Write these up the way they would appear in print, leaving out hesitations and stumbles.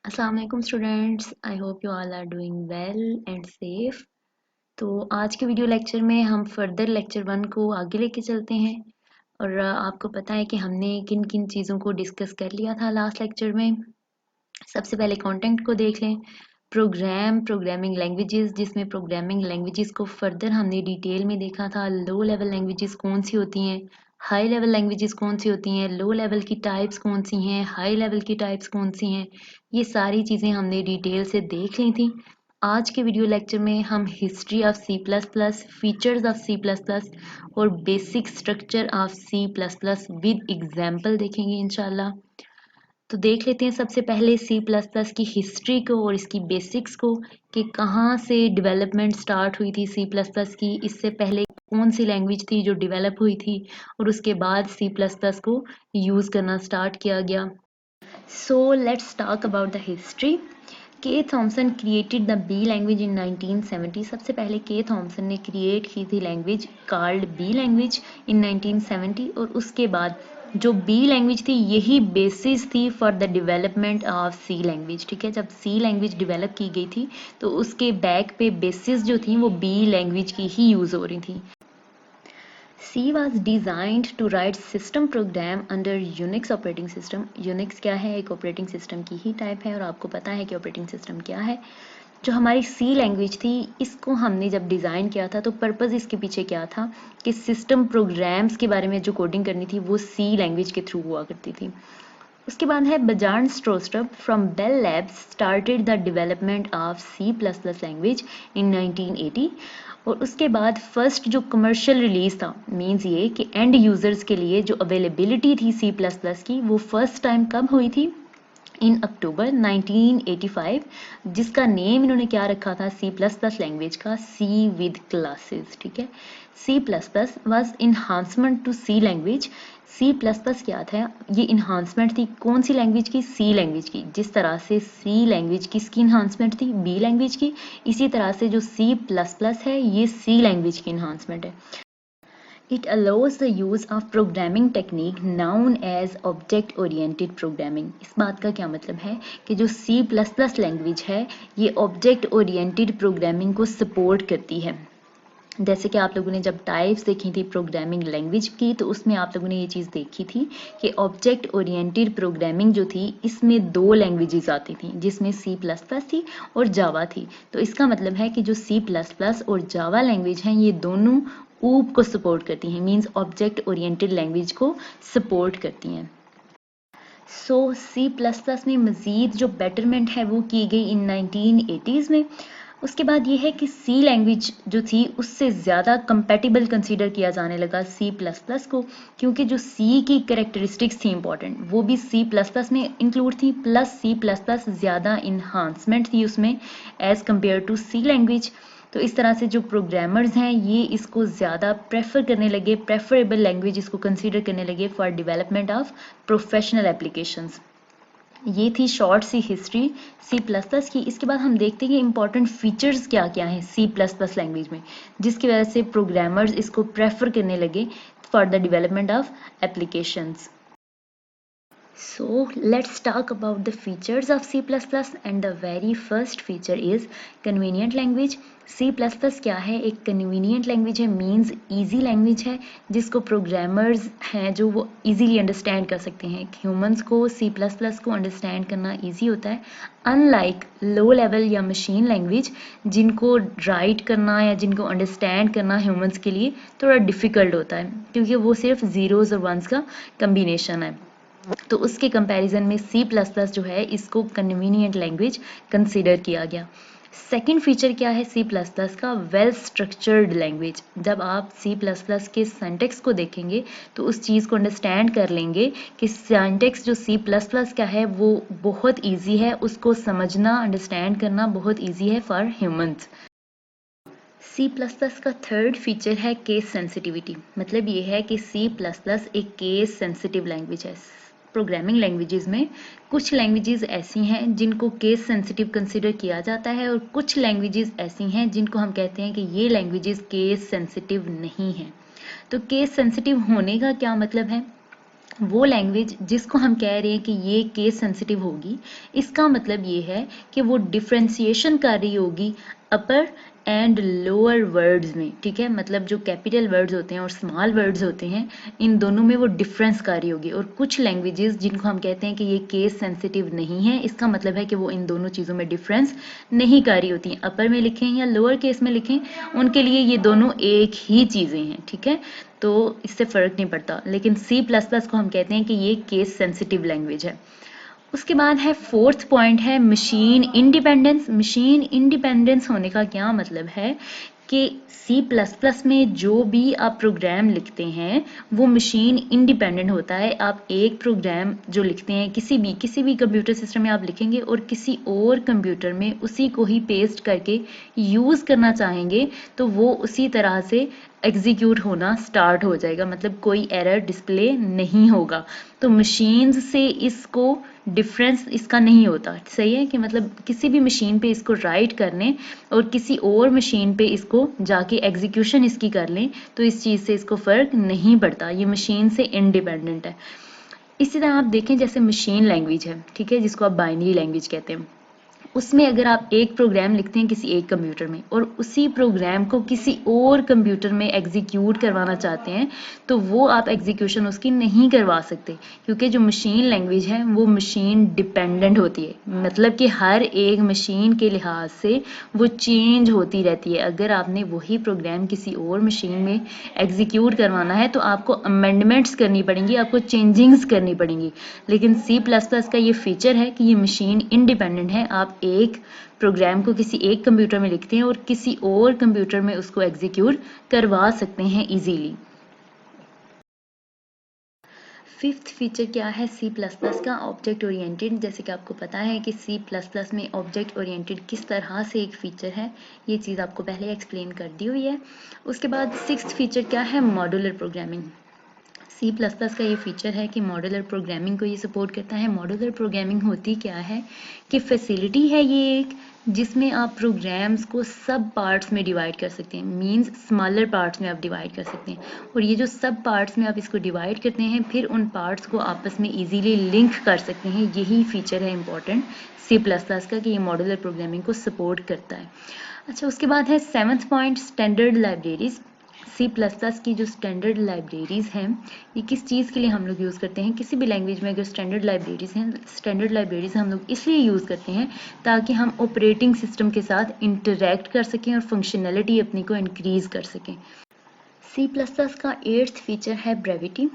अस्सलाम वालेकुम students, I hope you all are doing well and safe. तो आज के वीडियो लेक्चर में हम फर्दर लेक्चर 1 को आगे लेके चलते हैं। और आपको पता है कि हमने किन किन चीज़ों को डिस्कस कर लिया था लास्ट लेक्चर में। सबसे पहले कंटेंट को देख लें। प्रोग्रामिंग लैंग्वेजेस, जिसमें प्रोग्रामिंग लैंग्वेजेस को फर्दर हमने डिटेल में देखा था। लो लेवल लैंग्वेजेस कौन सी होती हैं, हाई लेवल लैंग्वेजेस कौन सी होती हैं, लो लेवल की टाइप्स कौन सी हैं, हाई लेवल की टाइप्स कौन सी हैं, ये सारी चीज़ें हमने डिटेल से देख ली थी। आज के वीडियो लेक्चर में हम history of C plus plus, features of C plus plus और basic structure of C plus plus with example देखेंगे इंशाल्लाह। तो देख लेते हैं सबसे पहले सी प्लस प्लस की हिस्ट्री को और इसकी बेसिक्स को, कि कहाँ से डेवलपमेंट स्टार्ट हुई थी सी प्लस प्लस की। इससे पहले कौन सी लैंग्वेज थी जो डेवलप हुई थी और उसके बाद सी प्लस प्लस को यूज़ करना स्टार्ट किया गया। So let's talk about the history. K Thompson created the B language in 1970। सबसे पहले के थॉमसन ने क्रिएट की थी language called B language in 1970। और उसके बाद जो बी लैंग्वेज थी यही बेसिस थी for the development of C language. ठीक है, जब सी लैंग्वेज डेवलप की गई थी तो उसके बैक पे बेसिस जो थी वो बी लैंग्वेज की ही यूज़ हो रही थी। C was designed to write system program under Unix operating system। Unix क्या है? एक ऑपरेटिंग सिस्टम की ही टाइप है और आपको पता है कि ऑपरेटिंग सिस्टम क्या है। जो हमारी C लैंग्वेज थी, इसको हमने जब डिज़ाइन किया था तो पर्पज़ इसके पीछे क्या था कि सिस्टम प्रोग्राम्स के बारे में जो कोडिंग करनी थी वो C लैंग्वेज के थ्रू हुआ करती थी। उसके बाद है Bjarne Stroustrup from Bell Labs started the development of C plus plus language in 1980। और उसके बाद फर्स्ट जो कमर्शियल रिलीज था, मीन्स ये कि एंड यूजर्स के लिए जो अवेलेबिलिटी थी सी प्लस प्लस की, वो फर्स्ट टाइम कब हुई थी? इन अक्टूबर 1985, जिसका नेम इन्होंने क्या रखा था सी प्लस प्लस लैंग्वेज का? C with classes. ठीक है, C plus plus was enhancement to C language. C plus plus क्या था? ये इन्हांसमेंट थी कौन सी लैंग्वेज की? सी लैंग्वेज की। जिस तरह से सी लैंग्वेज किसकी इन्हांसमेंट थी? बी लैंग्वेज की। इसी तरह से जो सी प्लस प्लस है ये सी लैंग्वेज की इन्हांसमेंट है। It allows the use of programming technique known as object oriented programming। इस बात का क्या मतलब है कि जो C++ लैंग्वेज है ये ऑब्जेक्ट ओरिएंटेड प्रोग्रामिंग को सपोर्ट करती है। जैसे कि आप लोगों ने जब टाइप्स देखी थी प्रोग्रामिंग लैंग्वेज की तो उसमें आप लोगों ने ये चीज़ देखी थी कि ऑब्जेक्ट ओरिएंटेड प्रोग्रामिंग जो थी इसमें दो लैंग्वेजेस आती थी, जिसमें C++ थी और जावा थी। तो इसका मतलब है कि जो C++ और जावा लैंग्वेज हैं ये दोनों ऊप को सपोर्ट करती हैं, मींस ऑब्जेक्ट ओरिएंटेड लैंग्वेज को सपोर्ट करती हैं। सो C++ में मज़ीद जो बेटरमेंट है वो की गई इन 1980s में। उसके बाद ये है कि सी लैंग्वेज जो थी उससे ज़्यादा कंपेटिबल कंसीडर किया जाने लगा सी प्लस प्लस को, क्योंकि जो सी की करेक्टरिस्टिक्स थी इंपॉर्टेंट वो भी सी प्लस प्लस में इंक्लूड थी, प्लस सी प्लस प्लस ज़्यादा इन्हांसमेंट थी उसमें as compare to C language. तो इस तरह से जो प्रोग्रामर्स हैं ये इसको ज़्यादा प्रेफर करने लगे, प्रेफरेबल लैंग्वेज इसको कंसीडर करने लगे for development of professional applications. ये थी शॉर्ट सी हिस्ट्री सी प्लस प्लस की। इसके बाद हम देखते हैं कि इंपॉर्टेंट फीचर्स क्या क्या हैं सी प्लस प्लस लैंग्वेज में, जिसकी वजह से प्रोग्रामर्स इसको प्रेफर करने लगे for the development of applications. So let's talk about the features of C++ and the very first feature is convenient language। C++ क्या है? एक convenient language है, means easy language है, जिसको programmers हैं जो वो easily understand कर सकते हैं। Humans को C++ को understand करना easy होता है, unlike low level या machine language जिनको write करना या जिनको understand करना humans के लिए थोड़ा difficult होता है, क्योंकि वो सिर्फ zeros और ones का combination है। तो उसके कंपैरिजन में C++ जो है इसको कन्वीनियंट लैंग्वेज कंसीडर किया गया। सेकेंड फीचर क्या है C++ का? Well structured language. जब आप C++ के सिंटैक्स को देखेंगे तो उस चीज़ को अंडरस्टैंड कर लेंगे कि सिंटैक्स जो C++ का है वो बहुत ईजी है, उसको समझना अंडरस्टैंड करना बहुत ईजी है फॉर ह्यूमंस। C++ का थर्ड फीचर है केस सेंसिटिविटी। मतलब ये है कि C++ एक केस सेंसिटिव लैंग्वेज है। प्रोग्रामिंग लैंग्वेजेस में कुछ लैंग्वेजेस ऐसी हैं जिनको केस सेंसिटिव कंसिडर किया जाता है और कुछ लैंग्वेजेस ऐसी हैं जिनको हम कहते हैं कि ये लैंग्वेजेस केस सेंसिटिव नहीं हैं। तो केस सेंसिटिव होने का क्या मतलब है? वो लैंग्वेज जिसको हम कह रहे हैं कि ये केस सेंसिटिव होगी, इसका मतलब ये है कि वो डिफ्रेंसिएशन कर रही होगी अपर एंड लोअर वर्ड्स में, ठीक है। मतलब जो कैपिटल वर्ड्स होते हैं और स्मॉल वर्ड्स होते हैं, इन दोनों में वो डिफरेंस कर रही होगी। और कुछ लैंग्वेजेस जिनको हम कहते हैं कि ये केस सेंसिटिव नहीं है, इसका मतलब है कि वो इन दोनों चीज़ों में डिफरेंस नहीं कर रही होती हैं। अपर में लिखें या लोअर केस में लिखें, उनके लिए ये दोनों एक ही चीज़ें हैं, ठीक है। तो इससे फ़र्क नहीं पड़ता। लेकिन C++ को हम कहते हैं कि ये केस सेंसिटिव लैंग्वेज है। उसके बाद है फोर्थ पॉइंट है मशीन इंडिपेंडेंस। मशीन इंडिपेंडेंस होने का क्या मतलब है कि C++ में जो भी आप प्रोग्राम लिखते हैं वो मशीन इंडिपेंडेंट होता है। आप एक प्रोग्राम जो लिखते हैं किसी भी कंप्यूटर सिस्टम में आप लिखेंगे और किसी और कंप्यूटर में उसी को ही पेस्ट करके यूज़ करना चाहेंगे तो वो उसी तरह से एग्जीक्यूट होना स्टार्ट हो जाएगा, मतलब कोई एरर डिस्प्ले नहीं होगा। तो मशीन्स से इसको डिफरेंस इसका नहीं होता, सही है कि मतलब किसी भी मशीन पे इसको राइट कर लें और किसी और मशीन पे इसको जाके एग्जीक्यूशन इसकी कर लें तो इस चीज़ से इसको फ़र्क नहीं पड़ता, ये मशीन से इंडिपेंडेंट है। इसी तरह आप देखें जैसे मशीन लैंग्वेज है, ठीक है, जिसको आप बाइनरी लैंग्वेज कहते हैं, उसमें अगर आप एक प्रोग्राम लिखते हैं किसी एक कंप्यूटर में और उसी प्रोग्राम को किसी और कंप्यूटर में एग्जीक्यूट करवाना चाहते हैं तो वो आप एग्जीक्यूशन उसकी नहीं करवा सकते, क्योंकि जो मशीन लैंग्वेज है वो मशीन डिपेंडेंट होती है। मतलब कि हर एक मशीन के लिहाज से वो चेंज होती रहती है। अगर आपने वही प्रोग्राम किसी और मशीन में एग्जीक्यूट करवाना है तो आपको अमेंडमेंट्स करनी पड़ेंगी, आपको चेंजिंग्स करनी पड़ेंगी। लेकिन C++ का ये फीचर है कि ये मशीन इंडिपेंडेंट है। आप एक प्रोग्राम को किसी एक कंप्यूटर में लिखते हैं और किसी और कंप्यूटर में उसको एग्जीक्यूट करवा सकते हैं इजीली। फिफ्थ फीचर क्या है C++ का? Object oriented. जैसे कि आपको पता है कि C++ में ऑब्जेक्ट ओरिएंटेड किस तरह से एक फीचर है, ये चीज़ आपको पहले एक्सप्लेन कर दी हुई है। उसके बाद सिक्स्थ फीचर क्या है? Modular programming. C++ का ये फीचर है कि मॉड्यूलर प्रोग्रामिंग को ये सपोर्ट करता है। मॉड्यूलर प्रोग्रामिंग होती क्या है कि फैसिलिटी है ये एक जिसमें आप प्रोग्राम्स को सब पार्ट्स में डिवाइड कर सकते हैं, मींस स्मॉलर पार्ट्स में आप डिवाइड कर सकते हैं। और ये जो सब पार्ट्स में आप इसको डिवाइड करते हैं फिर उन पार्ट्स को आपस में इजीली लिंक कर सकते हैं। यही फीचर है इंपॉर्टेंट C++ का कि ये मॉड्यूलर प्रोग्रामिंग को सपोर्ट करता है। अच्छा, उसके बाद है seventh point standard libraries. C++ की जो स्टैंडर्ड लाइब्रेरीज़ हैं ये किस चीज़ के लिए हम लोग यूज़ करते हैं? किसी भी लैंग्वेज में अगर स्टैंडर्ड लाइब्रेरीज़ हैं, स्टैंडर्ड लाइब्रेरीज़ हम लोग इसलिए यूज़ करते हैं ताकि हम ऑपरेटिंग सिस्टम के साथ इंटरैक्ट कर सकें और फंक्शनैलिटी अपनी को इंक्रीज़ कर सकें। C++ का एट्थ फीचर है ब्रेविटी।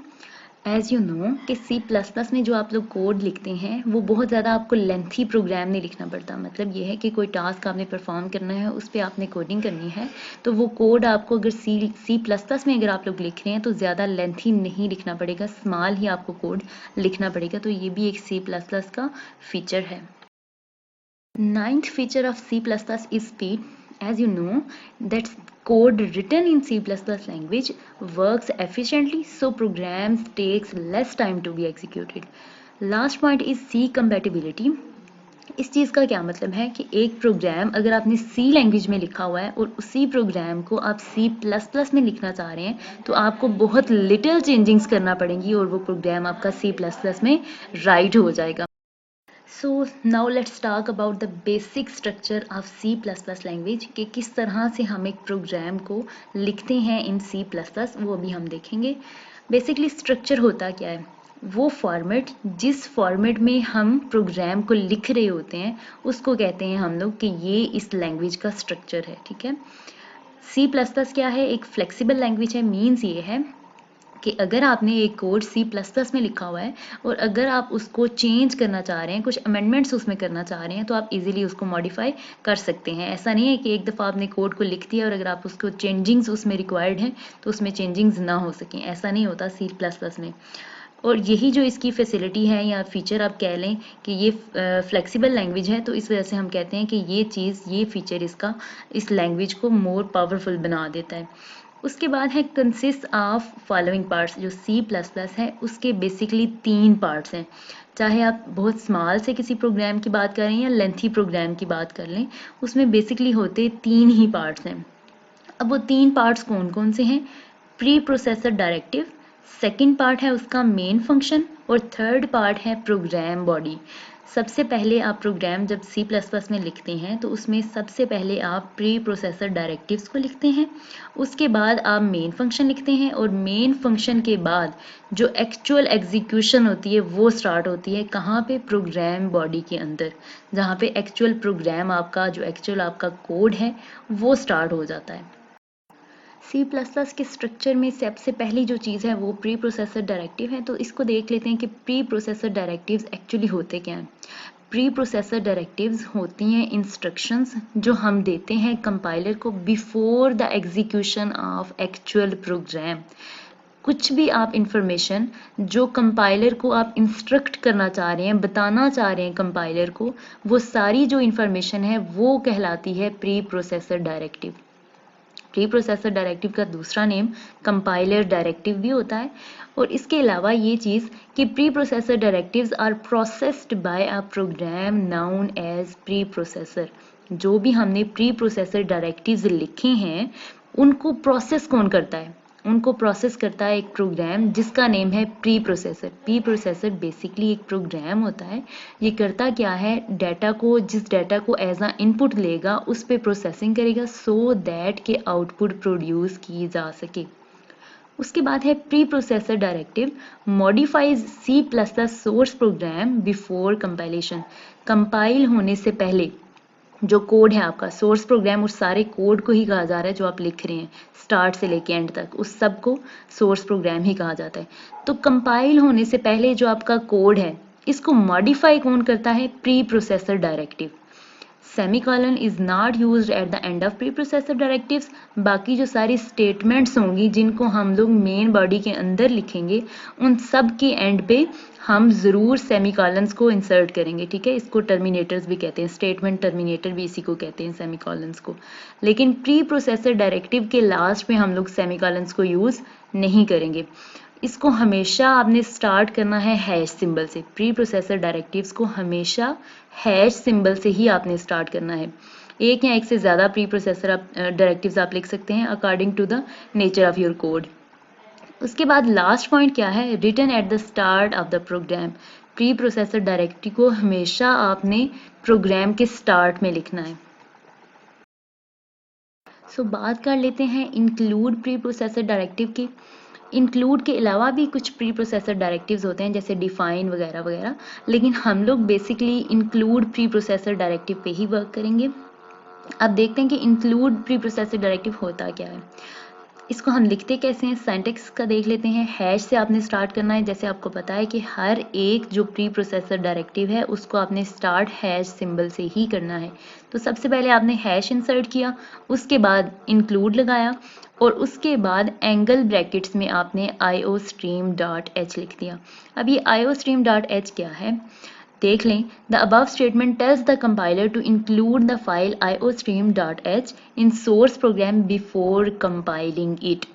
एज़ यू नो कि C++ में जो आप लोग कोड लिखते हैं वो बहुत ज़्यादा आपको लेंथी प्रोग्राम नहीं लिखना पड़ता। मतलब ये है कि कोई टास्क आपने परफॉर्म करना है, उस पर आपने कोडिंग करनी है, तो वो कोड आपको अगर C++ में अगर आप लोग लिख रहे हैं तो ज़्यादा लेंथी नहीं लिखना पड़ेगा, स्मॉल ही आपको कोड लिखना पड़ेगा। तो ये भी एक C++ का फीचर है। Ninth feature of C++ is speed. As you know, that code written in C++ language works efficiently, so programs takes less time to be executed. Last point is C compatibility. इस चीज़ का क्या मतलब है कि एक programme अगर आपने C language में लिखा हुआ है और उसी प्रोग्राम को आप C++ में लिखना चाह रहे हैं तो आपको बहुत लिटिल चेंजिंग्स करना पड़ेंगी और वो प्रोग्राम आपका C++ में राइट हो जाएगा। So now let's talk about the basic structure of C++ language कि किस तरह से हम एक प्रोग्राम को लिखते हैं इन C++, वो अभी हम देखेंगे। बेसिकली स्ट्रक्चर होता क्या है? वो फॉर्मेट जिस फॉर्मेट में हम प्रोग्राम को लिख रहे होते हैं उसको कहते हैं हम लोग कि ये इस लैंग्वेज का स्ट्रक्चर है, ठीक है। C++ क्या है? एक फ्लेक्सिबल लैंग्वेज है। मीन्स ये है कि अगर आपने एक कोड C++ में लिखा हुआ है और अगर आप उसको चेंज करना चाह रहे हैं, कुछ अमेंडमेंट्स उसमें करना चाह रहे हैं, तो आप इजीली उसको मॉडिफाई कर सकते हैं। ऐसा नहीं है कि एक दफ़ा आपने कोड को लिख दिया और अगर आप उसको चेंजिंग्स उसमें रिक्वायर्ड हैं तो उसमें चेंजिंग्स ना हो सकें, ऐसा नहीं होता C++ में। और यही जो इसकी फैसिलिटी है या फीचर आप कह लें कि ये फ्लेक्सिबल लैंग्वेज है, तो इस वजह से हम कहते हैं कि ये चीज़, ये फीचर इसका इस लैंग्वेज को मोर पावरफुल बना देता है। उसके बाद है कंसिस्ट ऑफ फॉलोइंग पार्ट्स। जो C++ है उसके बेसिकली 3 पार्ट्स हैं। चाहे आप बहुत स्मॉल से किसी प्रोग्राम की बात करें या लेंथी प्रोग्राम की बात कर लें, उसमें बेसिकली होते 3 ही पार्ट्स हैं। अब वो 3 पार्ट्स कौन कौन से हैं? Pre processor directive, second part है उसका मेन फंक्शन और थर्ड पार्ट है प्रोग्राम बॉडी। सबसे पहले आप प्रोग्राम जब C++ में लिखते हैं तो उसमें सबसे पहले आप प्री प्रोसेसर डायरेक्टिव्स को लिखते हैं, उसके बाद आप मेन फंक्शन लिखते हैं और मेन फंक्शन के बाद जो एक्चुअल एग्जीक्यूशन होती है वो स्टार्ट होती है कहाँ पे, प्रोग्राम बॉडी के अंदर, जहाँ पे एक्चुअल प्रोग्राम आपका जो एक्चुअल आपका कोड है वो स्टार्ट हो जाता है। C++ के स्ट्रक्चर में सबसे पहली जो चीज़ है वो प्री प्रोसेसर डायरेक्टिव है। तो इसको देख लेते हैं कि प्री प्रोसेसर डायरेक्टिव्स एक्चुअली होते क्या हैं। प्री प्रोसेसर डायरेक्टिव्स होती हैं इंस्ट्रक्शंस जो हम देते हैं कंपाइलर को before the execution of actual program. कुछ भी आप इंफॉर्मेशन जो कंपाइलर को आप इंस्ट्रक्ट करना चाह रहे हैं, बताना चाह रहे हैं कंपाइलर को, वो सारी जो इंफॉर्मेशन है वो कहलाती है pre processor directive. Pre processor directive का दूसरा नेम कंपाइलर डायरेक्टिव भी होता है। और इसके अलावा ये चीज़ कि preprocessor directives are processed by a program known as preprocessor. जो भी हमने प्री प्रोसेसर डायरेक्टिव्स लिखे हैं उनको प्रोसेस कौन करता है, उनको प्रोसेस करता है एक प्रोग्राम जिसका नेम है pre processor. Pre processor basically एक प्रोग्राम होता है। ये करता क्या है, डाटा को, जिस डाटा को एज अ इनपुट लेगा उस पे प्रोसेसिंग करेगा सो दैट के आउटपुट प्रोड्यूस की जा सके। उसके बाद है pre processor directive modifies C++ source program before compilation. Compile होने से पहले जो कोड है आपका सोर्स प्रोग्राम, उस सारे कोड को ही कहा जा रहा है जो आप लिख रहे हैं स्टार्ट से लेके एंड तक, उस सब को सोर्स प्रोग्राम ही कहा जाता है। तो कंपाइल होने से पहले जो आपका कोड है इसको मॉडिफाई कौन करता है, pre processor directive. Semicolon is not used at the end of pre processor directives. बाकी जो सारी स्टेटमेंट्स होंगी जिनको हम लोग मेन बॉडी के अंदर लिखेंगे उन सब के एंड पे हम ज़रूर सेमीकोलंस को इंसर्ट करेंगे, ठीक है। इसको टर्मिनेटर्स भी कहते हैं, स्टेटमेंट टर्मिनेटर भी इसी को कहते हैं, सेमीकोलंस को। लेकिन प्री प्रोसेसर डायरेक्टिव के लास्ट में हम लोग सेमीकोलंस को यूज़ नहीं करेंगे। इसको हमेशा आपने स्टार्ट करना है हैश सिंबल से। प्री प्रोसेसर डायरेक्टिव्स को हमेशा हैश सिंबल से ही आपने स्टार्ट करना है। एक या एक से ज़्यादा प्री प्रोसेसर डायरेक्टिव्स आप लिख सकते हैं according to the nature of your code. उसके बाद लास्ट पॉइंट क्या है, written at the start of the program. Preprocessor directive को हमेशा आपने प्रोग्राम के स्टार्ट में लिखना है। सो बात कर लेते हैं इंक्लूड प्री प्रोसेसर डायरेक्टिव की। इंक्लूड के अलावा भी कुछ प्री प्रोसेसर डायरेक्टिव्स होते हैं जैसे डिफाइन वगैरह वगैरह, लेकिन हम लोग basically include preprocessor directive पे ही वर्क करेंगे। अब देखते हैं कि इंक्लूड प्री प्रोसेसर डायरेक्टिव होता क्या है। इसको हम लिखते कैसे हैं, सिंटैक्स का देख लेते हैं। हैश से आपने स्टार्ट करना है। जैसे आपको पता है कि हर एक जो प्री प्रोसेसर डायरेक्टिव है उसको आपने स्टार्ट हैश सिंबल से ही करना है। तो सबसे पहले आपने हैश इंसर्ट किया, उसके बाद इंक्लूड लगाया और उसके बाद एंगल ब्रैकेट्स में आपने iostream.h लिख दिया। अब ये iostream.h क्या है देख लें। The above statement tells the compiler to include the file iostream.h in source program before compiling it।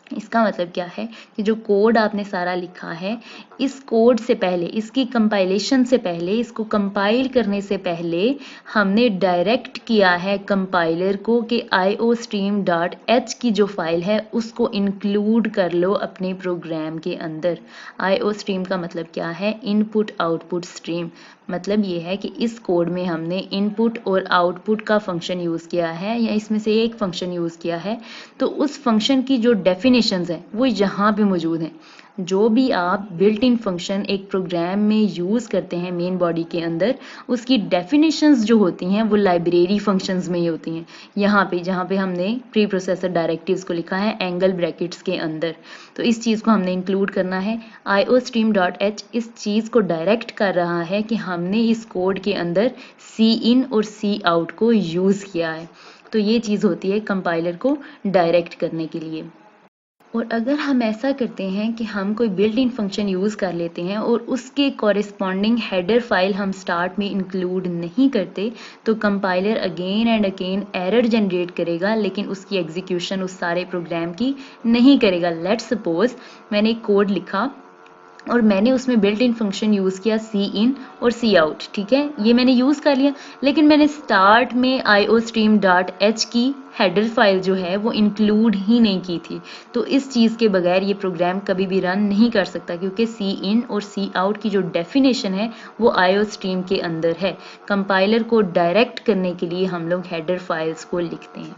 इसका मतलब क्या है कि जो कोड आपने सारा लिखा है इस कोड से पहले, इसकी कंपाइलेशन से पहले, इसको कंपाइल करने से पहले हमने डायरेक्ट किया है कंपाइलर को कि iostream.h की जो फाइल है उसको इंक्लूड कर लो अपने प्रोग्राम के अंदर। iostream का मतलब क्या है, इनपुट आउटपुट स्ट्रीम। मतलब ये है कि इस कोड में हमने इनपुट और आउटपुट का फंक्शन यूज़ किया है या इसमें से एक फंक्शन यूज़ किया है, तो उस फंक्शन की जो डेफिनेशंस हैं वो यहाँ पे मौजूद हैं। जो भी आप बिल्ट इन फंक्शन एक प्रोग्राम में यूज़ करते हैं मेन बॉडी के अंदर, उसकी डेफिनेशंस जो होती हैं वो लाइब्रेरी फंक्शंस में ही होती हैं। यहाँ पे जहाँ पे हमने प्री प्रोसेसर डायरेक्टिव्स को लिखा है एंगल ब्रैकेट्स के अंदर, तो इस चीज़ को हमने इंक्लूड करना है। iostream.h इस चीज़ को डायरेक्ट कर रहा है कि हमने इस कोड के अंदर सी इन और सी आउट को यूज़ किया है। तो ये चीज़ होती है कंपाइलर को डायरेक्ट करने के लिए। और अगर हम ऐसा करते हैं कि हम कोई बिल्ट इन फंक्शन यूज़ कर लेते हैं और उसके कॉरेस्पॉन्डिंग हेडर फाइल हम स्टार्ट में इंक्लूड नहीं करते, तो compiler again and again error generate करेगा लेकिन उसकी एग्जीक्यूशन उस सारे प्रोग्राम की नहीं करेगा। लेट्स सपोज मैंने एक कोड लिखा और मैंने उसमें बिल्ट इन फंक्शन यूज़ किया सी इन और सी आउट, ठीक है, ये मैंने यूज़ कर लिया। लेकिन मैंने स्टार्ट में iostream.h की हेडर फाइल जो है वो इंक्लूड ही नहीं की थी, तो इस चीज़ के बगैर ये प्रोग्राम कभी भी रन नहीं कर सकता, क्योंकि सी इन और सी आउट की जो डेफिनेशन है वो iostream के अंदर है। कंपाइलर को डायरेक्ट करने के लिए हम लोग हेडर फाइल्स को लिखते हैं।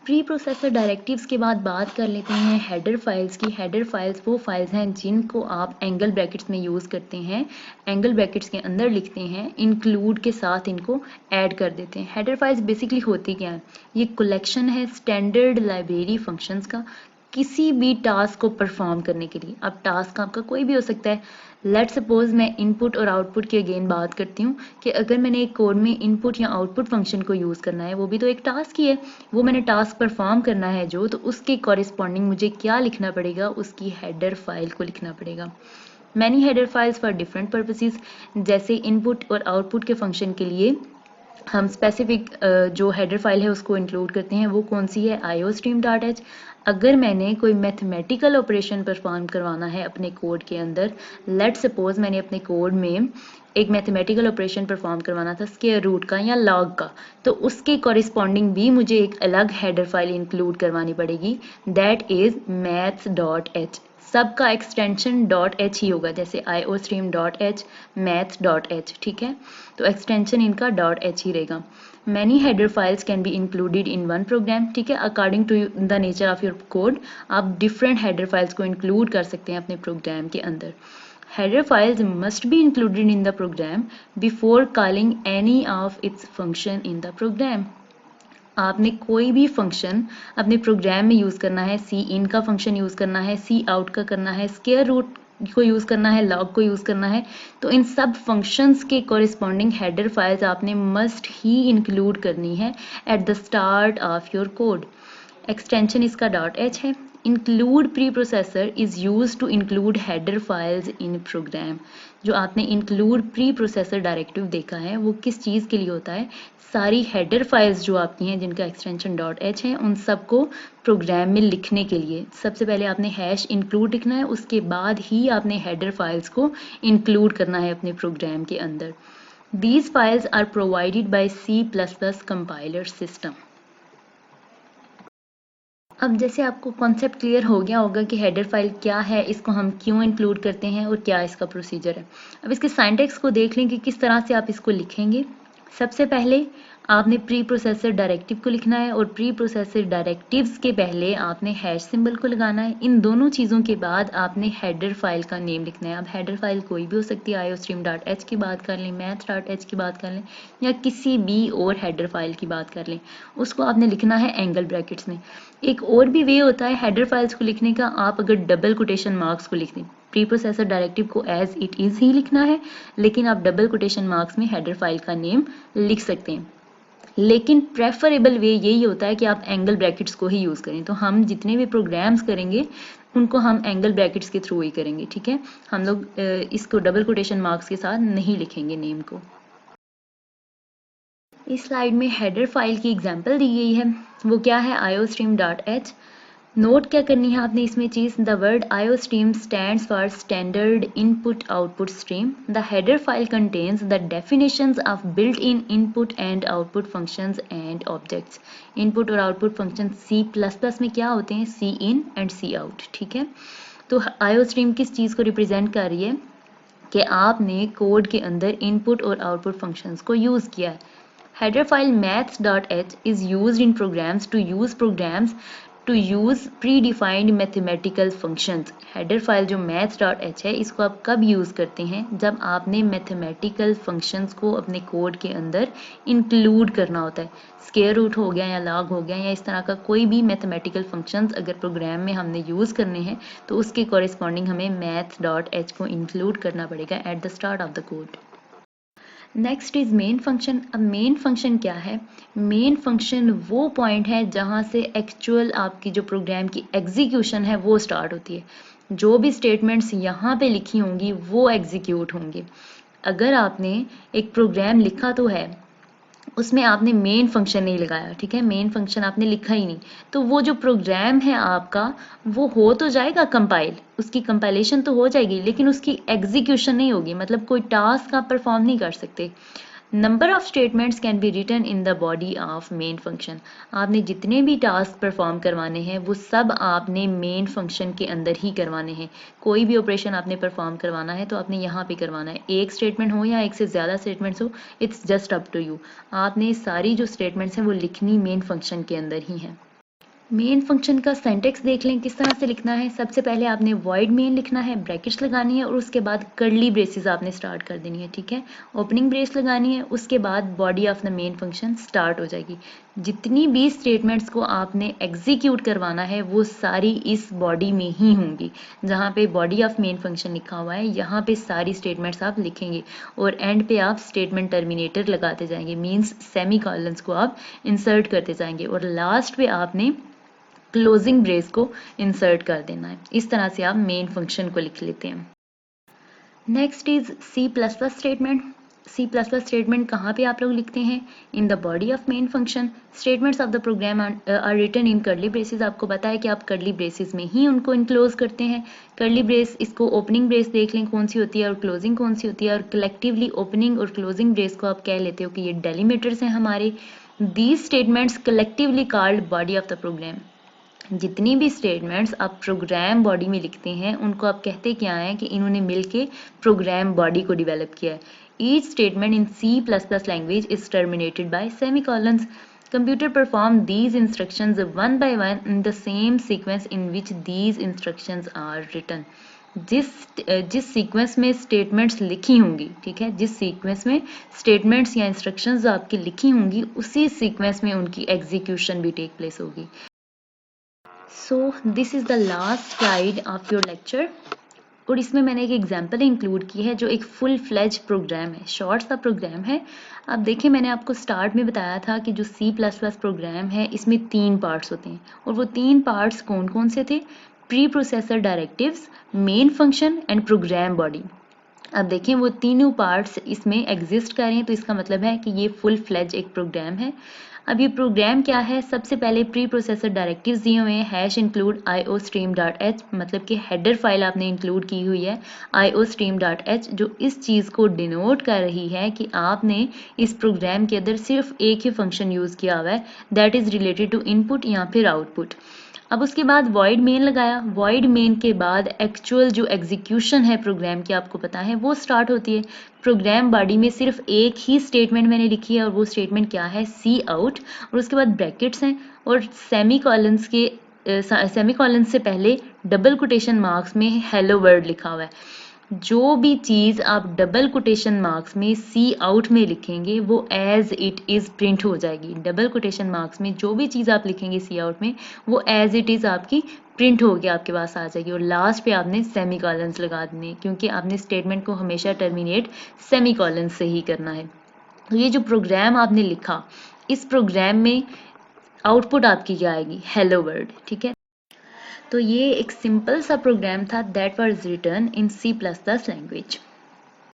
प्री प्रोसेसर डायरेक्टिव्स के बाद बात कर लेते हैं हेडर फाइल्स की। हेडर फाइल्स वो फाइल्स हैं जिनको आप एंगल ब्रैकेट्स में यूज़ करते हैं, एंगल ब्रैकेट्स के अंदर लिखते हैं, इंक्लूड के साथ इनको ऐड कर देते हैं। हेडर फाइल्स बेसिकली होती क्या है, ये कलेक्शन है स्टैंडर्ड लाइब्रेरी फंक्शंस का किसी भी टास्क को परफॉर्म करने के लिए। अब टास्क आपका कोई भी हो सकता है। लेट सपोज मैं इनपुट और आउटपुट की अगेन बात करती हूँ कि अगर मैंने एक कोड में इनपुट या आउटपुट फंक्शन को यूज़ करना है, वो भी तो एक टास्क ही है, वो मैंने टास्क परफॉर्म करना है जो, तो उसके कॉरिस्पॉन्डिंग मुझे क्या लिखना पड़ेगा, उसकी हेडर फाइल को लिखना पड़ेगा। Many header files for different purposes, जैसे इनपुट और आउटपुट के फंक्शन के लिए हम स्पेसिफिक जो हेडर फाइल है उसको इंक्लूड करते हैं। वो कौन सी है, iostream.h। अगर मैंने कोई मैथमेटिकल ऑपरेशन परफॉर्म करवाना है अपने कोड के अंदर, लेट सपोज मैंने अपने कोड में एक मैथमेटिकल ऑपरेशन परफॉर्म करवाना था स्क्वायर रूट का या लॉग का, तो उसके कॉरिस्पॉन्डिंग भी मुझे एक अलग हेडर फाइल इंक्लूड करवानी पड़ेगी, दैट इज maths.h। सबका एक्सटेंशन .h ही होगा, जैसे iostream.h, maths.h, ठीक है, तो एक्सटेंशन इनका .h ही रहेगा। Many header files can be included in one program, ठीक है, according to the nature of your code आप डिफरेंट हेडर फाइल्स को इंक्लूड कर सकते हैं अपने प्रोग्राम के अंदर। Header files must be included in the program before calling any of its function in the program। आपने कोई भी फंक्शन अपने प्रोग्राम में यूज़ करना है, सी इन का फंक्शन यूज़ करना है, सी आउट का करना है, स्क्वायर रूट को यूज़ करना है, लॉग को यूज़ करना है, तो इन सब फंक्शंस के कॉरिस्पॉन्डिंग हेडर फाइल्स आपने मस्ट ही इंक्लूड करनी है at the start of your code. Extension इसका .h है। Include preprocessor is use to include header files in program. जो आपने इंक्लूड प्री प्रोसेसर डायरेक्टिव देखा है वो किस चीज़ के लिए होता है, सारी हेडर फाइल्स जो आपकी हैं जिनका एक्सटेंशन .h है उन सबको प्रोग्राम में लिखने के लिए सबसे पहले आपने हैश इंक्लूड लिखना है, उसके बाद ही आपने हेडर फाइल्स को इंक्लूड करना है अपने प्रोग्राम के अंदर। These files are provided by C++ compiler system. अब जैसे आपको कॉन्सेप्ट क्लियर हो गया होगा कि हेडर फाइल क्या है, इसको हम क्यों इंक्लूड करते हैं और क्या इसका प्रोसीजर है। अब इसके सिंटैक्स को देख लें कि किस तरह से आप इसको लिखेंगे। सबसे पहले आपने प्री प्रोसेसर डायरेक्टिव को लिखना है और प्री प्रोसेसर डायरेक्टिव्स के पहले आपने हैश सिंबल को लगाना है। इन दोनों चीज़ों के बाद आपने हेडर फाइल का नेम लिखना है। अब हेडर फाइल कोई भी हो सकती है, iostream.h की बात कर लें, maths.h की बात कर लें या किसी भी और हेडर फाइल की बात कर लें, उसको आपने लिखना है एंगल ब्रैकेट्स में। एक और भी वे होता है हेडर फाइल्स को लिखने का, आप अगर डबल कोटेशन मार्क्स को लिख दें, प्री प्रोसेसर डायरेक्टिव को एज इट इज़ ही लिखना है, लेकिन आप डबल कोटेशन मार्क्स में हेडर फाइल का नेम लिख सकते हैं। लेकिन प्रेफरेबल वे यही होता है कि आप एंगल ब्रैकेट्स को ही यूज़ करें। तो हम जितने भी प्रोग्राम्स करेंगे उनको हम एंगल ब्रैकेट्स के थ्रू ही करेंगे, ठीक है, हम लोग इसको डबल कोटेशन मार्क्स के साथ नहीं लिखेंगे नेम को। इस स्लाइड में हेडर फाइल की एग्जांपल दी गई है, वो क्या है, iostream.h। नोट क्या करनी है आपने इसमें चीज़, the word iostream stands for standard input output stream। The header file contains the definitions of built-in input and output functions and objects। input और output functions C++ में क्या होते हैं, सी इन एंड सी आउट, ठीक है। तो iostream किस चीज़ को रिप्रेजेंट कर रही है कि आपने कोड के अंदर इनपुट और आउटपुट फंक्शंस को यूज़ किया है। Header file maths.h is used in programs to use predefined mathematical functions। Header file जो maths.h है इसको आप कब यूज़ करते हैं, जब आपने मैथमेटिकल फंक्शंस को अपने कोड के अंदर इंक्लूड करना होता है। स्क्वायर रूट हो गया या लॉग हो गया या इस तरह का कोई भी मैथमेटिकल फंक्शंस अगर प्रोग्राम में हमने यूज़ करने हैं तो उसके कॉरेस्पॉन्डिंग हमें maths.h को इंक्लूड करना पड़ेगा eight the start of the code. Next is main function. अब मेन फंक्शन क्या है, मेन फंक्शन वो पॉइंट है जहाँ से एक्चुअल आपकी जो प्रोग्राम की एग्जीक्यूशन है वो स्टार्ट होती है। जो भी स्टेटमेंट्स यहाँ पे लिखी होंगी वो एग्जीक्यूट होंगे। अगर आपने एक प्रोग्राम लिखा तो है उसमें आपने मेन फंक्शन नहीं लगाया, ठीक है, मेन फंक्शन आपने लिखा ही नहीं, तो वो जो प्रोग्राम है आपका वो हो तो जाएगा कंपाइल, उसकी कंपाइलेशन तो हो जाएगी, लेकिन उसकी एग्जीक्यूशन नहीं होगी, मतलब कोई टास्क आप परफॉर्म नहीं कर सकते। Number of statements can be written in the body of main function. आपने जितने भी टास्क परफॉर्म करवाने हैं वो सब आपने मेन फंक्शन के अंदर ही करवाने हैं। कोई भी ऑपरेशन आपने परफॉर्म करवाना है तो आपने यहाँ पे करवाना है, एक स्टेटमेंट हो या एक से ज़्यादा स्टेटमेंट्स हो, it's just up to you. आपने सारी जो स्टेटमेंट्स हैं वो लिखनी मेन फंक्शन के अंदर ही हैं। मेन फंक्शन का सिंटैक्स देख लें किस तरह से लिखना है। सबसे पहले आपने वॉइड मेन लिखना है, ब्रैकेट्स लगानी है और उसके बाद कर्ली ब्रेसेस आपने स्टार्ट कर देनी है, ठीक है। ओपनिंग ब्रेस लगानी है, उसके बाद body of the main function start हो जाएगी। जितनी भी स्टेटमेंट्स को आपने एग्जीक्यूट करवाना है वो सारी इस बॉडी में ही होंगी। जहाँ पे बॉडी ऑफ मेन फंक्शन लिखा हुआ है यहाँ पे सारी स्टेटमेंट्स आप लिखेंगे और एंड पे आप स्टेटमेंट टर्मिनेटर लगाते जाएंगे, मीन्स सेमी कॉलन्स को आप इंसर्ट करते जाएंगे और लास्ट पे आपने क्लोजिंग ब्रेस को इंसर्ट कर देना है। इस तरह से आप मेन फंक्शन को लिख लेते हैं। Next is C plus plus statement. C plus plus statement कहाँ पे आप लोग लिखते हैं? In the body of main function. Statements of the program are written in curly braces. आपको पता है कि आप कर्ली ब्रेसेस में ही उनको इनक्लोज करते हैं। कर्ली ब्रेस, इसको ओपनिंग ब्रेस देख लें कौन सी होती है और क्लोजिंग कौन सी होती है, और कलेक्टिवली ओपनिंग और क्लोजिंग ब्रेस को आप कह लेते हो कि ये डेलीमीटर्स हैं हमारे। These statements collectively called body of the program. जितनी भी स्टेटमेंट्स आप प्रोग्राम बॉडी में लिखते हैं उनको आप कहते क्या हैं कि इन्होंने मिलके प्रोग्राम बॉडी को डेवलप किया है। Each statement in C++ language is terminated by semicolons. Computer perform these instructions one by one in the same sequence in which these instructions are written। जिस सीक्वेंस में स्टेटमेंट्स लिखी होंगी, ठीक है, जिस सीक्वेंस में स्टेटमेंट्स या इंस्ट्रक्शंस आपकी लिखी होंगी उसी सीक्वेंस में उनकी एग्जीक्यूशन भी टेक प्लेस होगी। So this is the last slide of your lecture और इसमें मैंने एक एग्जांपल इंक्लूड की है जो एक फुल फ्लेज प्रोग्राम है, शॉर्ट सा प्रोग्राम है। अब देखिए मैंने आपको स्टार्ट में बताया था कि जो C++ प्रोग्राम है इसमें 3 पार्ट्स होते हैं और वो 3 पार्ट्स कौन कौन से थे? Preprocessor directives, main function and program body. अब देखें वो तीनों पार्ट्स इसमें एग्जिस्ट कर रहे हैं तो इसका मतलब है कि ये फुल फ्लेज एक प्रोग्राम है। अब ये प्रोग्राम क्या है? सबसे पहले प्री प्रोसेसर डायरेक्टिव्स दिए हुए हैं, हैश इंक्लूड iostream.h, मतलब कि हेडर फाइल आपने इंक्लूड की हुई है iostream.h, जो इस चीज़ को डिनोट कर रही है कि आपने इस प्रोग्राम के अंदर सिर्फ एक ही फंक्शन यूज़ किया हुआ है, that is related to input या फिर आउटपुट। अब उसके बाद वॉइड मेन लगाया, वॉइड मेन के बाद एक्चुअल जो एग्जीक्यूशन है प्रोग्राम की आपको पता है वो स्टार्ट होती है। प्रोग्राम बॉडी में सिर्फ एक ही स्टेटमेंट मैंने लिखी है और वो स्टेटमेंट क्या है? सी आउट, और उसके बाद ब्रैकेट्स हैं और सेमी कॉलन्स के सेमी कॉलन्स से पहले डबल कोटेशन मार्क्स में हेलो वर्ड लिखा हुआ है। जो भी चीज़ आप डबल कोटेशन मार्क्स में सी आउट में लिखेंगे वो एज इट इज़ प्रिंट हो जाएगी। डबल कोटेशन मार्क्स में जो भी चीज़ आप लिखेंगे सी आउट में वो एज इट इज़ आपकी प्रिंट होके आपके पास आ जाएगी और लास्ट पे आपने सेमी कॉलन्स लगा देने, क्योंकि आपने स्टेटमेंट को हमेशा टर्मिनेट सेमी कॉलन्स से ही करना है। तो ये जो प्रोग्राम आपने लिखा, इस प्रोग्राम में आउटपुट आपकी क्या आएगी? हेलो वर्ड, ठीक है। तो ये एक सिंपल सा प्रोग्राम था that was written in C++ language.